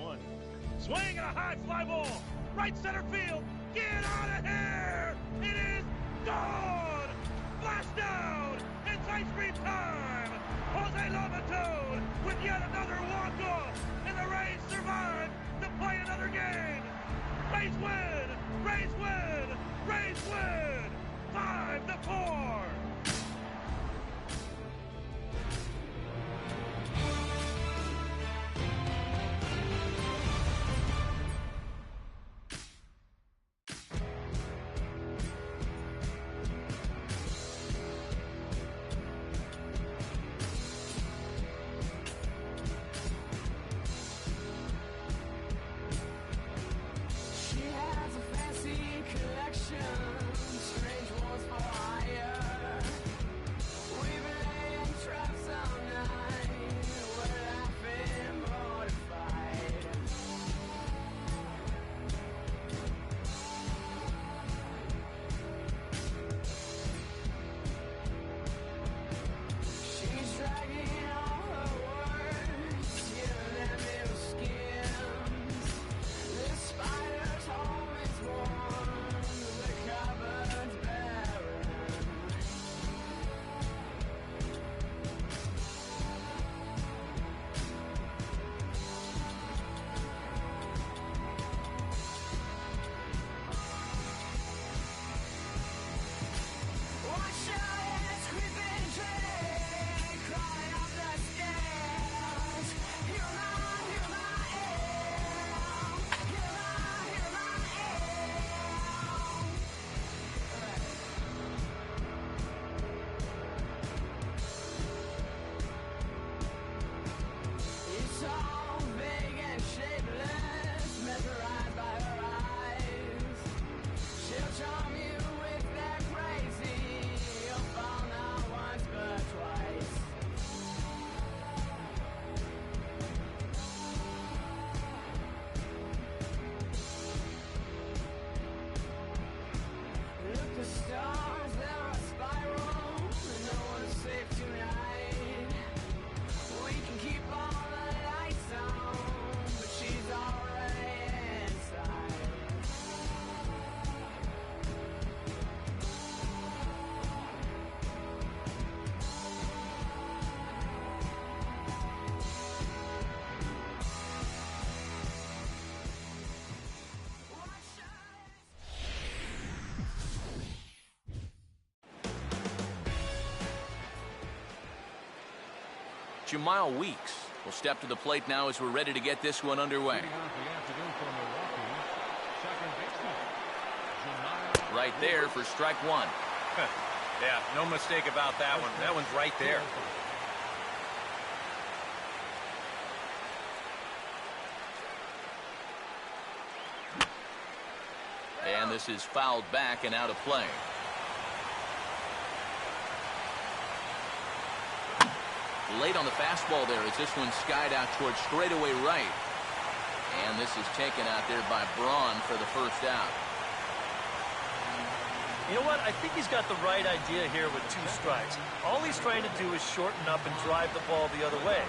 one. Swing and a high fly ball. Right center field. Get out of here. It is gone. Flash down. It's ice cream time. Jose Lobaton with yet another walk-off. And the Rays survive to play another game. Rays win. Rays win. Rays win. 5-4. Jamal Weeks will step to the plate now as we're ready to get this one underway. Right there for strike one. Yeah, no mistake about that one. That one's right there. And this is fouled back and out of play. Late on the fastball there as this one skied out towards straightaway right. And this is taken out there by Braun for the first out. You know what? I think he's got the right idea here with 2 strikes. All he's trying to do is shorten up and drive the ball the other way.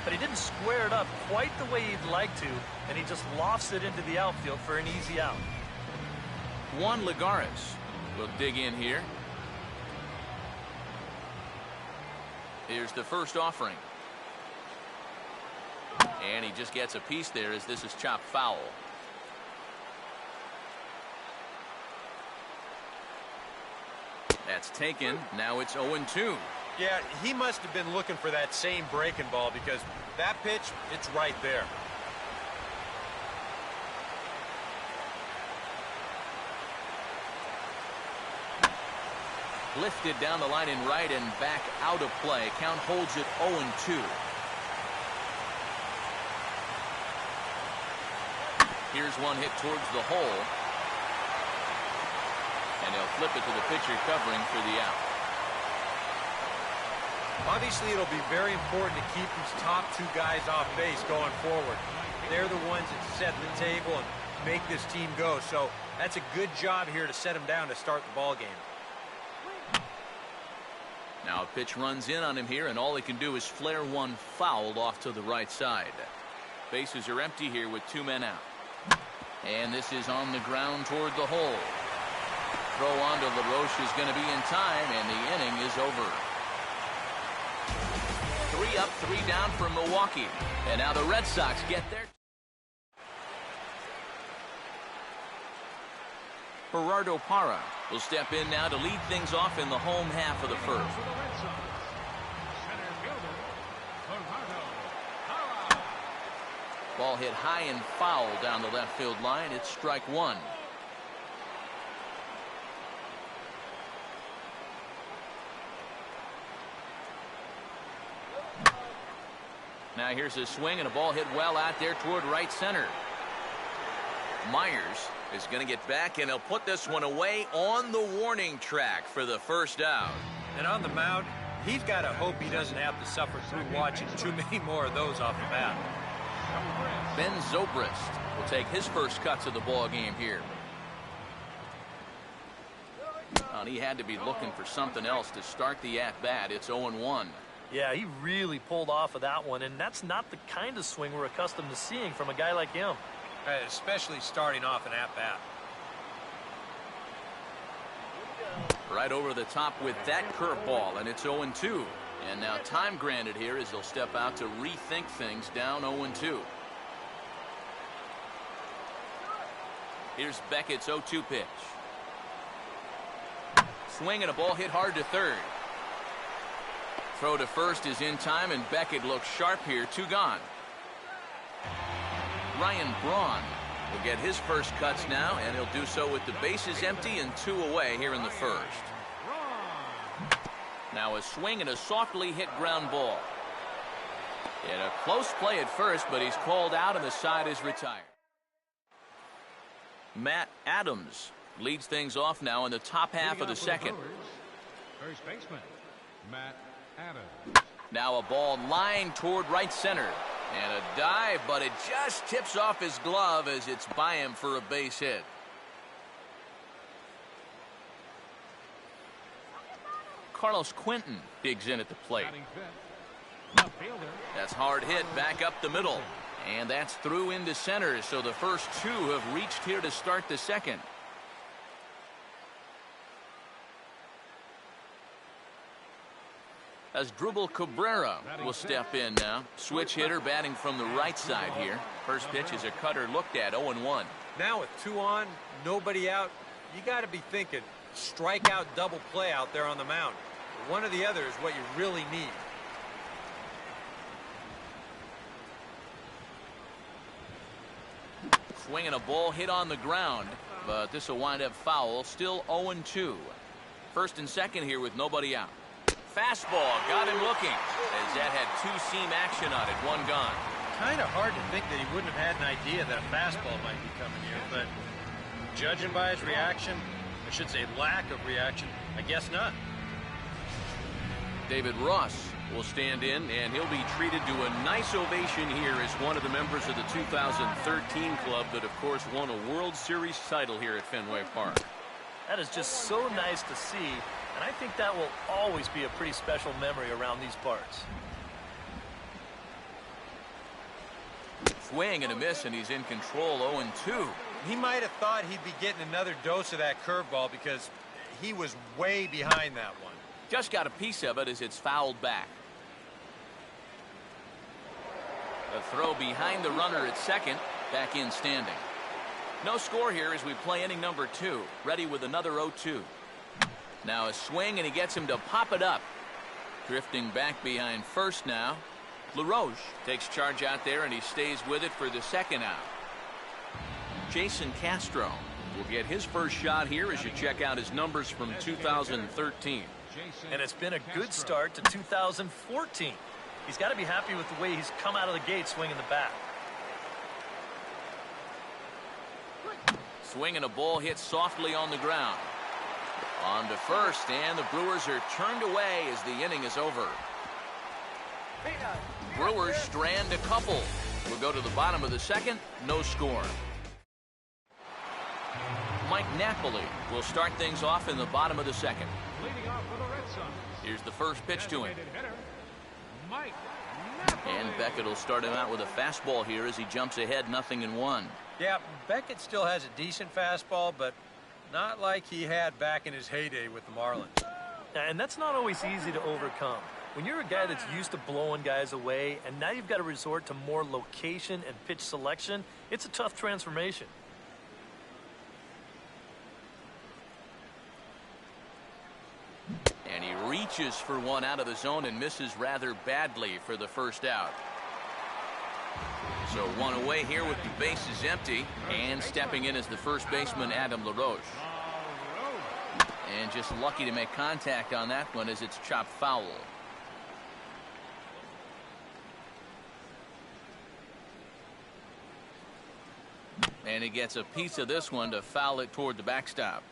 But he didn't square it up quite the way he'd like to, and he just lofts it into the outfield for an easy out. Juan Lagares will dig in here. Here's the first offering. And he just gets a piece there as this is chopped foul. That's taken. Now it's 0-2. Yeah, he must have been looking for that same breaking ball because that pitch, it's right there. Lifted down the line in right and back out of play. Count holds it 0-2. Here's one hit towards the hole. And he'll flip it to the pitcher covering for the out. Obviously, it'll be very important to keep these top 2 guys off base going forward. They're the ones that set the table and make this team go. So that's a good job here to set them down to start the ball game. Now a pitch runs in on him here, and all he can do is flare one foul off to the right side. Bases are empty here with 2 men out. And this is on the ground toward the hole. Throw on to LaRoche is going to be in time, and the inning is over. 3 up, 3 down for Milwaukee. And now the Red Sox get their... Gerardo Parra will step in now to lead things off in the home half of the first. Ball hit high and foul down the left field line. It's strike 1. Now here's a swing and a ball hit well out there toward right center. Myers is going to get back, and he'll put this one away on the warning track for the first out. And on the mound, he's got to hope he doesn't have to suffer through watching too many more of those off the bat. Ben Zobrist will take his first cuts of the ball game here. Well, he had to be looking for something else to start the at-bat. It's 0-1. Yeah, he really pulled off of that one, and that's not the kind of swing we're accustomed to seeing from a guy like him. Especially starting off an at-bat. Right over the top with that curveball, and it's 0-2. And now time granted here as they'll step out to rethink things down 0-2. Here's Beckett's 0-2 pitch. Swing and a ball hit hard to third. Throw to first is in time, and Beckett looks sharp here. 2 gone. Ryan Braun will get his first cuts now, and he'll do so with the bases empty and 2 away here in the first. Now a swing and a softly hit ground ball. And a close play at first, but he's called out and the side is retired. Matt Adams leads things off now in the top half of the second. First baseman, Matt Adams. Now a ball lined toward right center. And a dive, but it just tips off his glove as it's by him for a base hit. Carlos Quentin digs in at the plate. That's hard hit back up the middle. And that's through into center, so the first 2 have reached here to start the second. As Drubal Cabrera will step in now. Switch hitter batting from the right side here. First pitch is a cutter looked at, 0-1. Now with 2 on, nobody out, you got to be thinking strikeout double play out there on the mound. One or the other is what you really need. Swing and a ball hit on the ground, but this will wind up foul. Still 0-2. First and second here with nobody out. Fastball got him looking as that had 2-seam action on it. 1 gone. Kind of hard to think that he wouldn't have had an idea that a fastball might be coming here, but judging by his reaction, I should say lack of reaction, I guess not. David Ross will stand in, and he'll be treated to a nice ovation here as one of the members of the 2013 club that, of course, won a World Series title here at Fenway Park. That is just so nice to see, and I think that will always be a pretty special memory around these parts. Swing and a miss, and he's in control. 0-2. He might have thought he'd be getting another dose of that curveball because he was way behind that one. Just got a piece of it as it's fouled back. A throw behind the runner at second. Back in standing. No score here as we play inning number 2. Ready with another 0-2. Now a swing, and he gets him to pop it up. Drifting back behind first now. LaRoche takes charge out there, and he stays with it for the second out. Jason Castro will get his first shot here as you check out his numbers from 2013. And it's been a good start to 2014. He's got to be happy with the way he's come out of the gate swinging the bat. Swing and a ball hit softly on the ground. On to first, and the Brewers are turned away as the inning is over. Brewers strand a couple. We'll go to the bottom of the second. No score. Mike Napoli will start things off in the bottom of the second. Leading off for the Red Sox. Here's the first pitch to him. Hitter, Mike Napoli. And Beckett will start him out with a fastball here as he jumps ahead 0-1. Yeah, Beckett still has a decent fastball, but not like he had back in his heyday with the Marlins. And that's not always easy to overcome. When you're a guy that's used to blowing guys away, and now you've got to resort to more location and pitch selection, it's a tough transformation. And he reaches for one out of the zone and misses rather badly for the first out. So one away here with the bases empty, and stepping in is the first baseman, Adam LaRoche. And just lucky to make contact on that one as it's chopped foul. And he gets a piece of this one to foul it toward the backstop.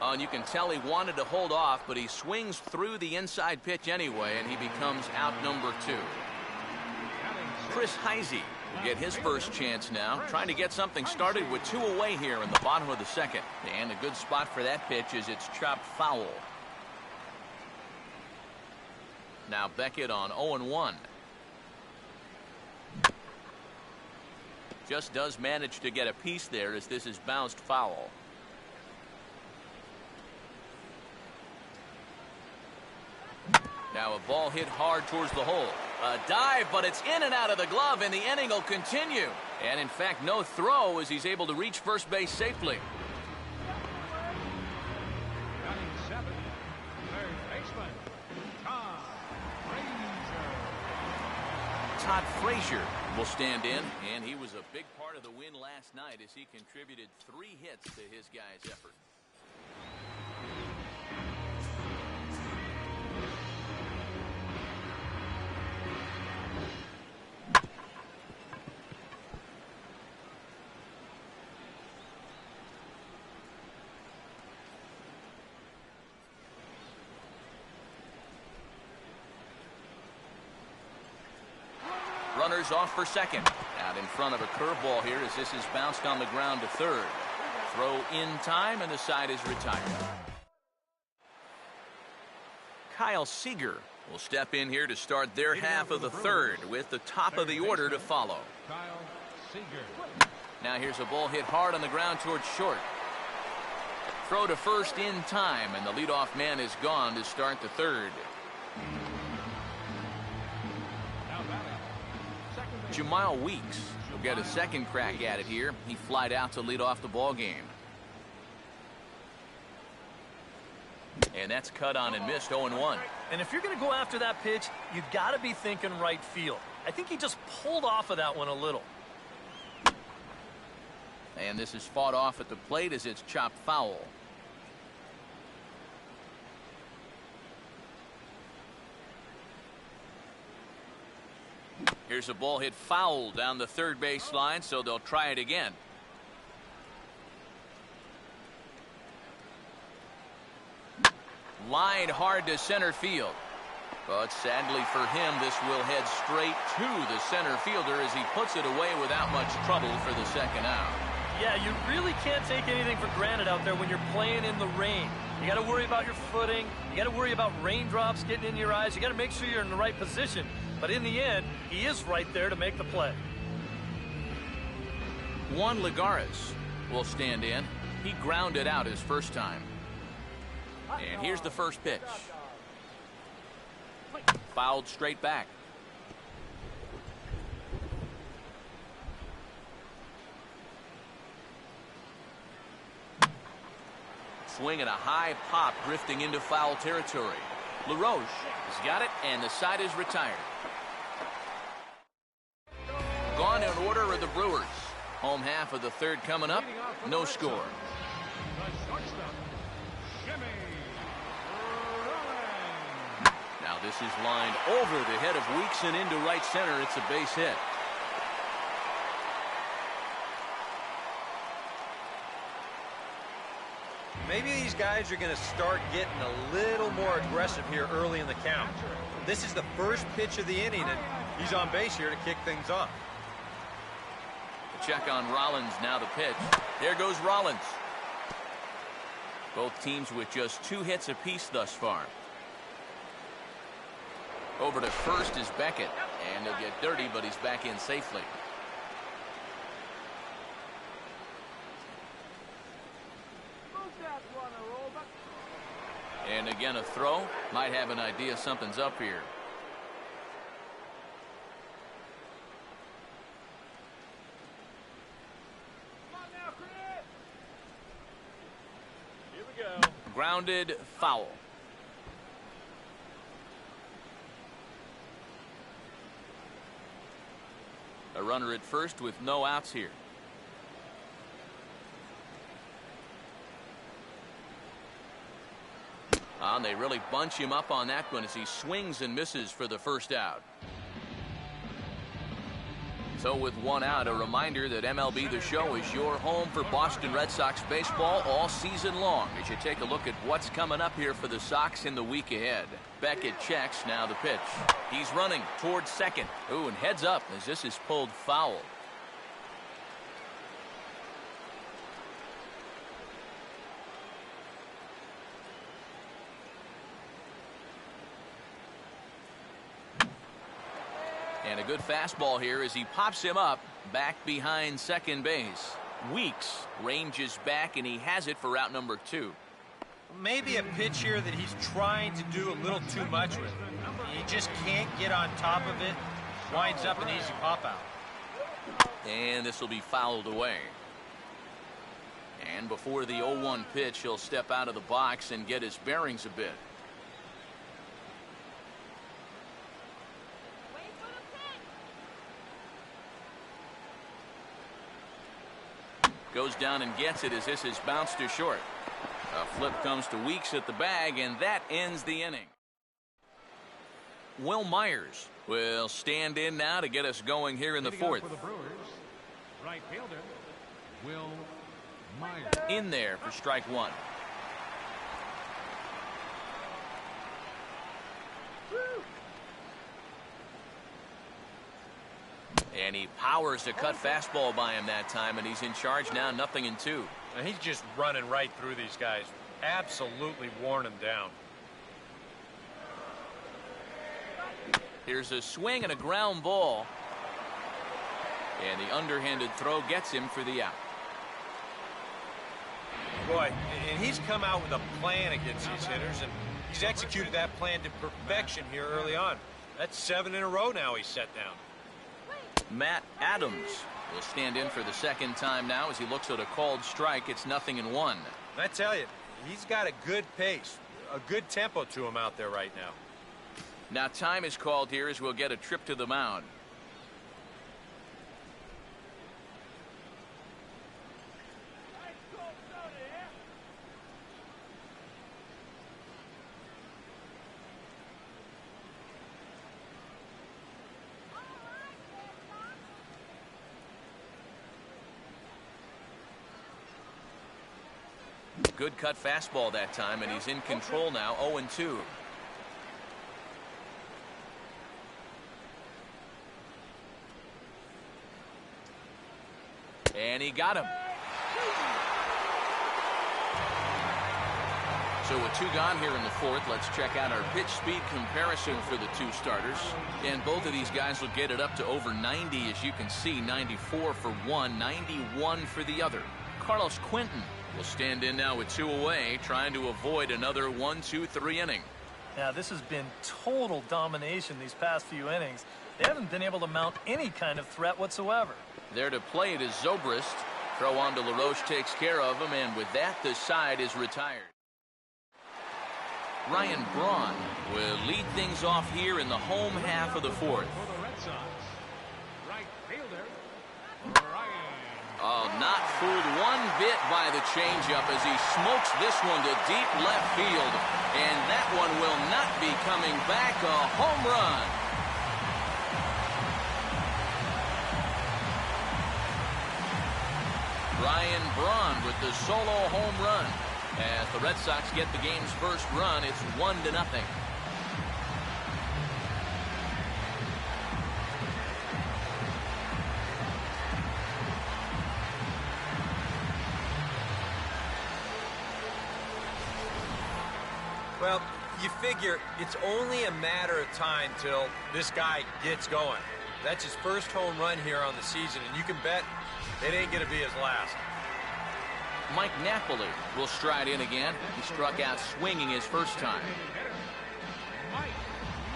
Oh, and you can tell he wanted to hold off, but he swings through the inside pitch anyway, and he becomes out number 2. Chris Heisey will get his first chance now, trying to get something started with 2 away here in the bottom of the second. And a good spot for that pitch is it's chopped foul. Now Beckett on 0-1. Just does manage to get a piece there as this is bounced foul. Now a ball hit hard towards the hole. A dive, but it's in and out of the glove, and the inning will continue. And in fact, no throw as he's able to reach first base safely. Batting 7th, third baseman, Todd Frazier will stand in, and he was a big part of the win last night as he contributed 3 hits to his guys' effort. Runners off for second. Out in front of a curveball here as this is bounced on the ground to third. Throw in time, and the side is retired. Kyle Seager will step in here to start their half of the third with the top of the order to follow. Kyle Seager. Now here's a ball hit hard on the ground towards short. Throw to first in time, and the leadoff man is gone to start the third. Jamal Weeks will get a second crack at it here. He flied out to lead off the ball game. And that's cut on and missed 0-1. And if you're going to go after that pitch, you've got to be thinking right field. I think he just pulled off of that one a little. And this is fought off at the plate as it's chopped foul. Here's a ball hit foul down the third base line, so they'll try it again. Lined hard to center field. But sadly for him, this will head straight to the center fielder as he puts it away without much trouble for the second out. Yeah, you really can't take anything for granted out there when you're playing in the rain. You got to worry about your footing. You got to worry about raindrops getting in your eyes. You got to make sure you're in the right position. But in the end, he is right there to make the play. Juan Lagares will stand in. He grounded out his first time. And here's the first pitch. Fouled straight back. Swing and a high pop drifting into foul territory. LaRoche has got it, and the side is retired. Gone in order are the Brewers. Home half of the third coming up. No score. Now this is lined over the head of Weeks and into right center. It's a base hit. Maybe these guys are going to start getting a little more aggressive here early in the count. This is the first pitch of the inning, and he's on base here to kick things off. The check on Rollins, now the pitch. There goes Rollins. Both teams with just 2 hits apiece thus far. Over to first is Beckett, and he'll get dirty, but he's back in safely. And again a throw. Might have an idea something's up here. Here we go. Grounded, foul. A runner at first with no outs here. And they really bunch him up on that one as he swings and misses for the first out. So with 1 out, a reminder that MLB The Show is your home for Boston Red Sox baseball all season long as you take a look at what's coming up here for the Sox in the week ahead. Beckett checks, now the pitch. He's running towards second. Ooh, and heads up as this is pulled foul. And a good fastball here as he pops him up back behind second base. Weeks ranges back, and he has it for out number 2. Maybe a pitch here that he's trying to do a little too much with. He just can't get on top of it. Winds up an easy pop out. And this will be fouled away. And before the 0-1 pitch, he'll step out of the box and get his bearings a bit. Goes down and gets it as this is bounced to short. A flip comes to Weeks at the bag, and that ends the inning. Will Myers will stand in now to get us going here in the 4th. For the Brewers, right fielder, Will Myers. In there for strike 1. And he powers a cut fastball by him that time, and he's in charge now, 0-2. And he's just running right through these guys. Absolutely worn them down. Here's a swing and a ground ball. And the underhanded throw gets him for the out. Boy, and he's come out with a plan against these hitters, and he's executed that plan to perfection here early on. That's 7 in a row now he's set down. Matt Adams will stand in for the second time now as he looks at a called strike. It's 0-1. I tell you, he's got a good pace, a good tempo to him out there right now. Now time is called here as we'll get a trip to the mound. Good cut fastball that time, and he's in control now, 0-2. And he got him. So with 2 gone here in the 4th, let's check out our pitch speed comparison for the 2 starters. And both of these guys will get it up to over 90, as you can see, 94 for one, 91 for the other. Carlos Quentin will stand in now with 2 away, trying to avoid another 1-2-3 inning. Now, this has been total domination these past few innings. They haven't been able to mount any kind of threat whatsoever. There to play it is Zobrist. Throw on to LaRoche takes care of him, and with that, the side is retired. Ryan Braun will lead things off here in the home half of the 4th. For the Red Sox, right fielder, Ryan. Oh, not fooled one bit by the changeup as he smokes this one to deep left field. And that one will not be coming back. A home run. Ryan Braun with the solo home run. As the Red Sox get the game's first run, it's 1-0. Well, you figure it's only a matter of time till this guy gets going. That's his first home run here on the season, and you can bet it ain't going to be his last. Mike Napoli will stride in again. He struck out swinging his first time. Mike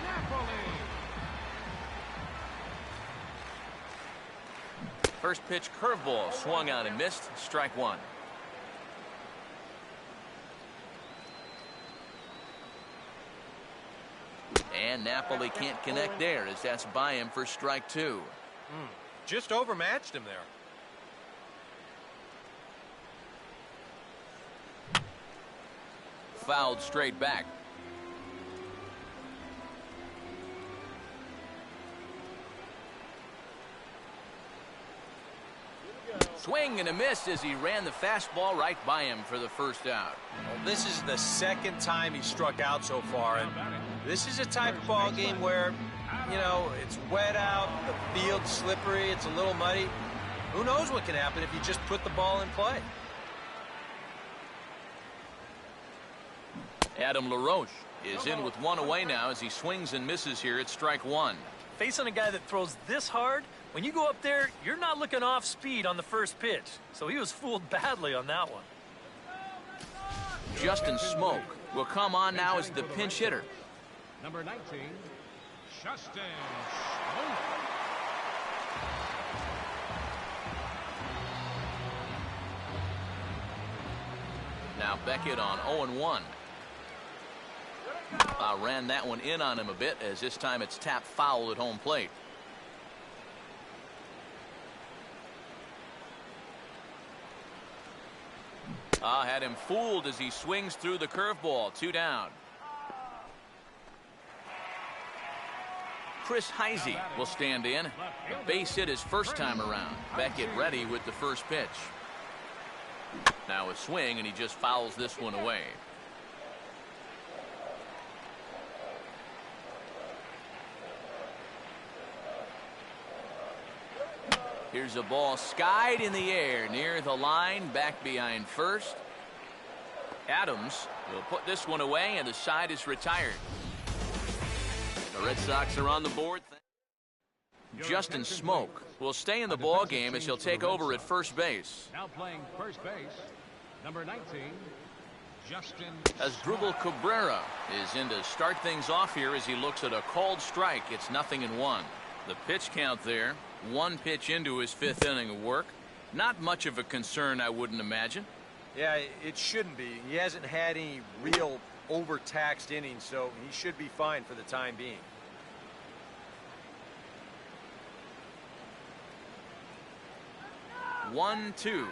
Napoli. First pitch curveball swung out and missed. Strike one. And Napoli can't connect there as that's by him for strike two. Just overmatched him there. Fouled straight back. Swing and a miss as he ran the fastball right by him for the first out. Well, this is the second time he struck out so far, and this is a type of ball game where, you know, it's wet out, the field's slippery, it's a little muddy. Who knows what can happen if you just put the ball in play? Adam LaRoche is in with one away now as he swings and misses here at strike one. Facing a guy that throws this hard, when you go up there, you're not looking off speed on the first pitch. So he was fooled badly on that one. Justin Smoke will come on now as the pinch hitter. Number 19, Justin Smoke. Now Beckett on 0-1. Ran that one in on him a bit as this time it's tapped foul at home plate. Had him fooled as he swings through the curveball. 2 down. Chris Heisey will stand in. A base hit his first time around. Beckett ready with the first pitch. Now a swing, and he just fouls this one away. Here's a ball skied in the air near the line, back behind first. Adams will put this one away, and the side is retired. The Red Sox are on the board. Justin Smoke will stay in the ball game as he'll take over at first base. Now playing first base, number 19, Justin. Asdrubal Cabrera is in to start things off here as he looks at a called strike. It's 0-1. The pitch count there, 1 pitch into his 5th inning of work. Not much of a concern, I wouldn't imagine. Yeah, it shouldn't be. He hasn't had any real overtaxed innings, so he should be fine for the time being. One, two.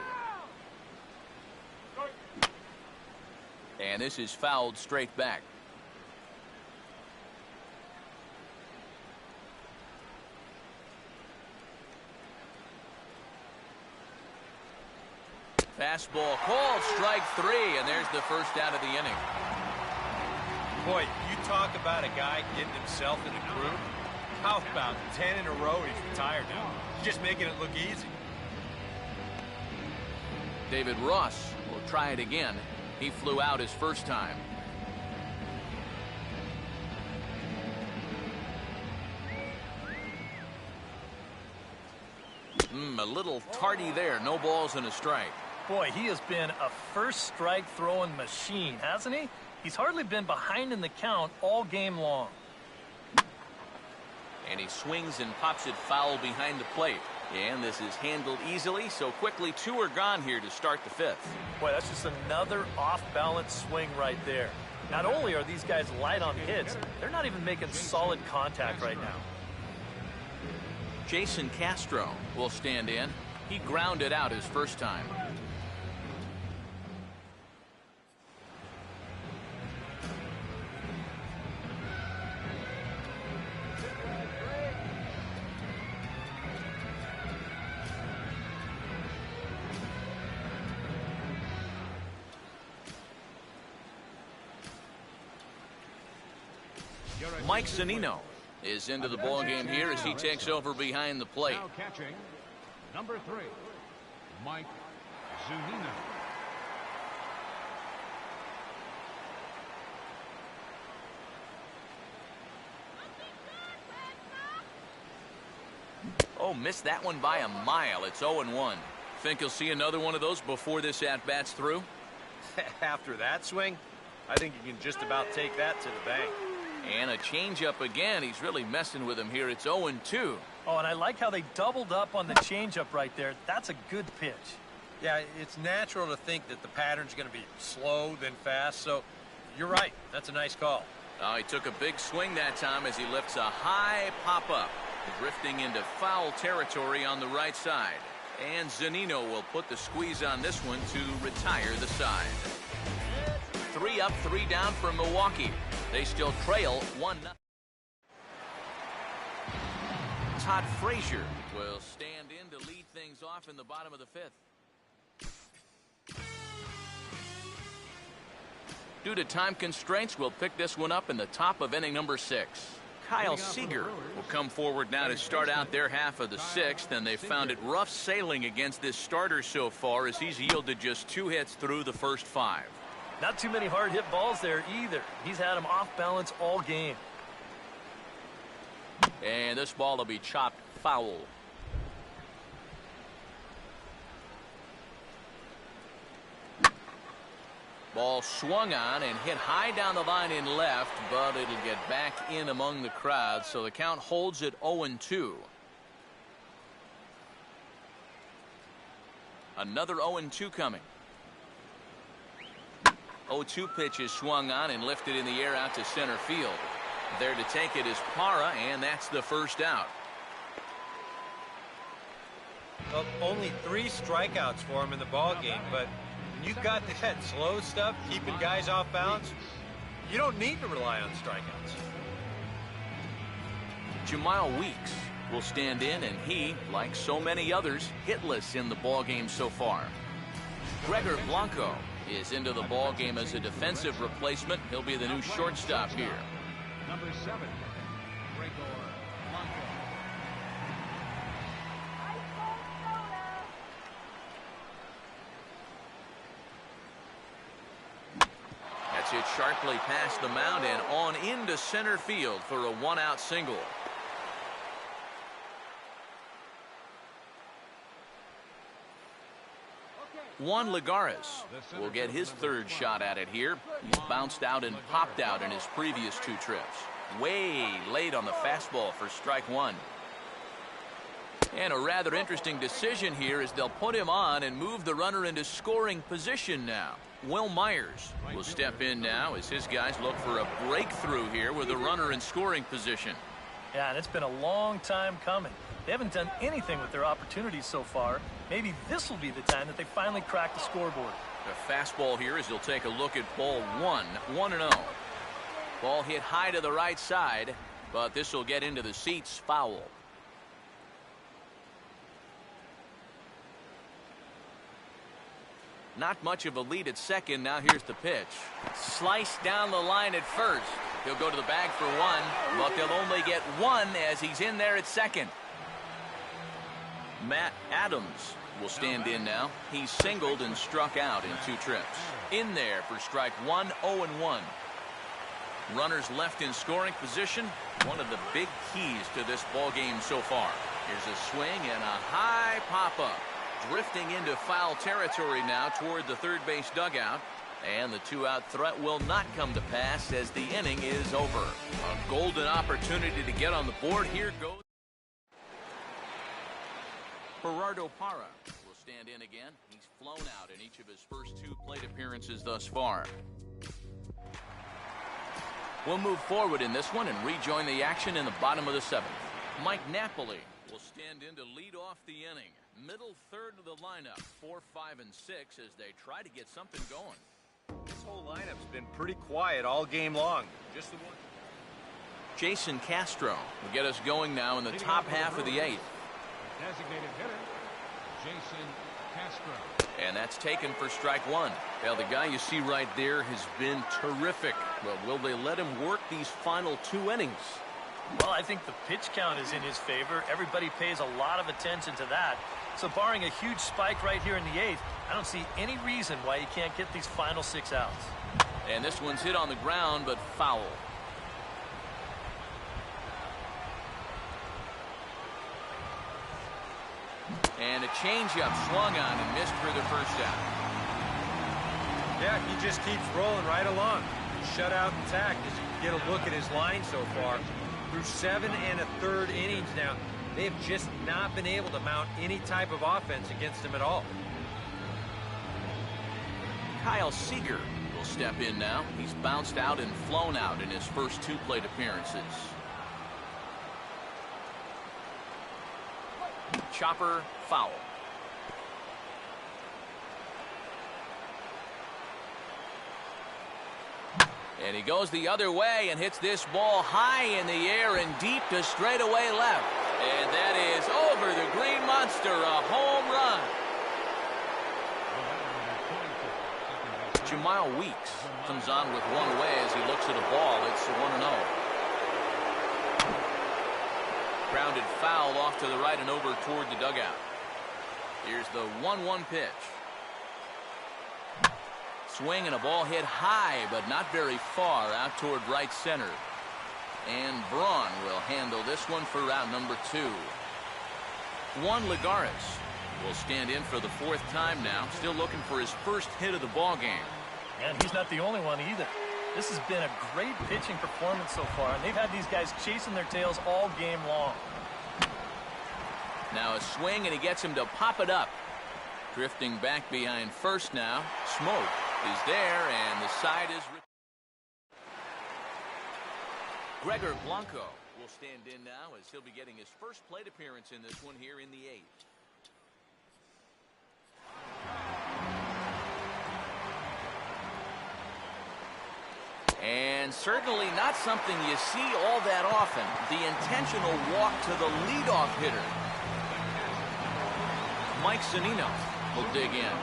And this is fouled straight back. Fastball called, strike 3, and there's the first out of the inning. Boy, you talk about a guy getting himself in a groove. How about 10 in a row he's retired now? He's just making it look easy. David Ross will try it again. He flew out his first time. A little tardy there. No balls and a strike. Boy, he has been a first strike throwing machine, hasn't he? He's hardly been behind in the count all game long. And he swings and pops it foul behind the plate. And this is handled easily, so quickly 2 are gone here to start the 5th. Boy, that's just another off-balance swing right there. Not only are these guys light on hits, they're not even making solid contact right now. Jason Castro will stand in. He grounded out his first time. Mike Zunino is into the ball game here as he takes over behind the plate. Now catching, number 3, Mike Zunino. Oh, missed that one by a mile. It's 0-1. Think you'll see another one of those before this at-bat's through? After that swing, I think you can just about take that to the bank. And a changeup again. He's really messing with him here. It's 0-2. Oh, and I like how they doubled up on the changeup right there. That's a good pitch. Yeah, it's natural to think that the pattern's going to be slow, then fast, so you're right. That's a nice call. Oh, he took a big swing that time as he lifts a high pop-up, drifting into foul territory on the right side. And Zunino will put the squeeze on this one to retire the side. 3 up, 3 down for Milwaukee. They still trail 1-0. Todd Frazier will stand in to lead things off in the bottom of the 5th. Due to time constraints, we'll pick this one up in the top of inning number 6. Kyle Seager will come forward now to start out their half of the 6th, and they've found it rough sailing against this starter so far as he's yielded just 2 hits through the first 5. Not too many hard hit balls there either. He's had him off balance all game. And this ball will be chopped foul. Ball swung on and hit high down the line in left, but it'll get back in among the crowd, so the count holds at 0-2. Another 0-2 coming. 0-2 pitch is swung on and lifted in the air out to center field. There to take it is Parra, and that's the first out. Well, only 3 strikeouts for him in the ball game, but when you've got that slow stuff, keeping guys off balance, you don't need to rely on strikeouts. Jamal Weeks will stand in, and he, like so many others, hitless in the ball game so far. Gregor Blanco is into the ball game as a defensive replacement. He'll be the new shortstop here. Number 7, Gregor Blanco. That's hit sharply past the mound and on into center field for a 1-out single. Juan Lagares will get his 3rd shot at it here. He's bounced out and popped out in his previous 2 trips. Way late on the fastball for strike 1. And a rather interesting decision here is they'll put him on and move the runner into scoring position now. Will Myers will step in now as his guys look for a breakthrough here with a runner in scoring position. Yeah, and it's been a long time coming. They haven't done anything with their opportunities so far. Maybe this will be the time that they finally crack the scoreboard. The fastball here as he'll take a look at ball 1, 1-0. Ball hit high to the right side, but this will get into the seats, foul. Not much of a lead at second. Now here's the pitch. Sliced down the line at first. He'll go to the bag for 1, but they'll only get 1 as he's in there at second. Matt Adams will stand in now. He's singled and struck out in 2 trips. In there for strike 1, 0-1. Runners left in scoring position. One of the big keys to this ball game so far. Here's a swing and a high pop-up. Drifting into foul territory now toward the 3rd base dugout. And the 2-out threat will not come to pass as the inning is over. A golden opportunity to get on the board. Here goes Gerardo Parra will stand in again. He's flown out in each of his first 2 plate appearances thus far. We'll move forward in this one and rejoin the action in the bottom of the 7th. Mike Napoli will stand in to lead off the inning. Middle 3rd of the lineup, 4, 5, and 6 as they try to get something going. This whole lineup's been pretty quiet all game long. Just the one. Jason Castro will get us going now in the top half of the 8th. Designated hitter, Jason Castro. And that's taken for strike 1. Well, the guy you see right there has been terrific. Well, will they let him work these final 2 innings? Well, I think the pitch count is in his favor. Everybody pays a lot of attention to that. So barring a huge spike right here in the 8th, I don't see any reason why he can't get these final 6 outs. And this one's hit on the ground, but foul. And a changeup swung on and missed for the first out. Yeah, he just keeps rolling right along. Shutout intact as you get a look at his line so far. Through 7 1/3 innings now, they have just not been able to mount any type of offense against him at all. Kyle Seager will step in now. He's bounced out and flown out in his first 2 plate appearances. Chopper foul. And he goes the other way and hits this ball high in the air and deep to straightaway left. And that is over the Green Monster, a home run. Jamal Weeks comes on with one away as he looks at a ball. It's 1-0. Grounded foul off to the right and over toward the dugout. Here's the 1-1 pitch. Swing and a ball hit high, but not very far out toward right center. And Braun will handle this one for round number 2. Juan Lagares will stand in for the 4th time now, still looking for his first hit of the ball game. And he's not the only one either. This has been a great pitching performance so far, and they've had these guys chasing their tails all game long. Now a swing, and he gets him to pop it up. Drifting back behind first now. Smoke is there, and the side is... Gregor Blanco will stand in now as he'll be getting his first plate appearance in this one here in the 8th. And certainly not something you see all that often. The intentional walk to the leadoff hitter. Mike Zunino will dig in.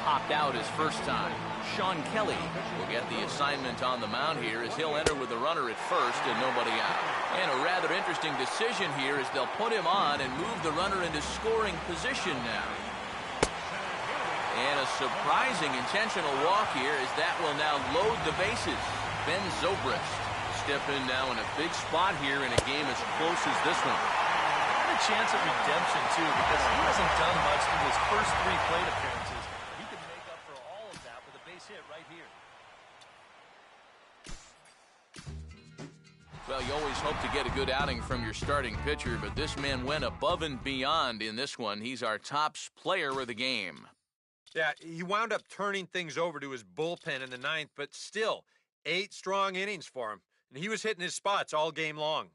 Popped out his first time. Sean Kelly will get the assignment on the mound here as he'll enter with a runner at first and nobody out. And a rather interesting decision here as they'll put him on and move the runner into scoring position now. And a surprising intentional walk here as that will now load the bases. Ben Zobrist step in now in a big spot here in a game as close as this one. And a chance at redemption, too, because he hasn't done much through his first 3 plate appearances. He could make up for all of that with a base hit right here. Well, you always hope to get a good outing from your starting pitcher, but this man went above and beyond in this one. He's our top player of the game. Yeah, he wound up turning things over to his bullpen in the 9th, but still, 8 strong innings for him. And he was hitting his spots all game long.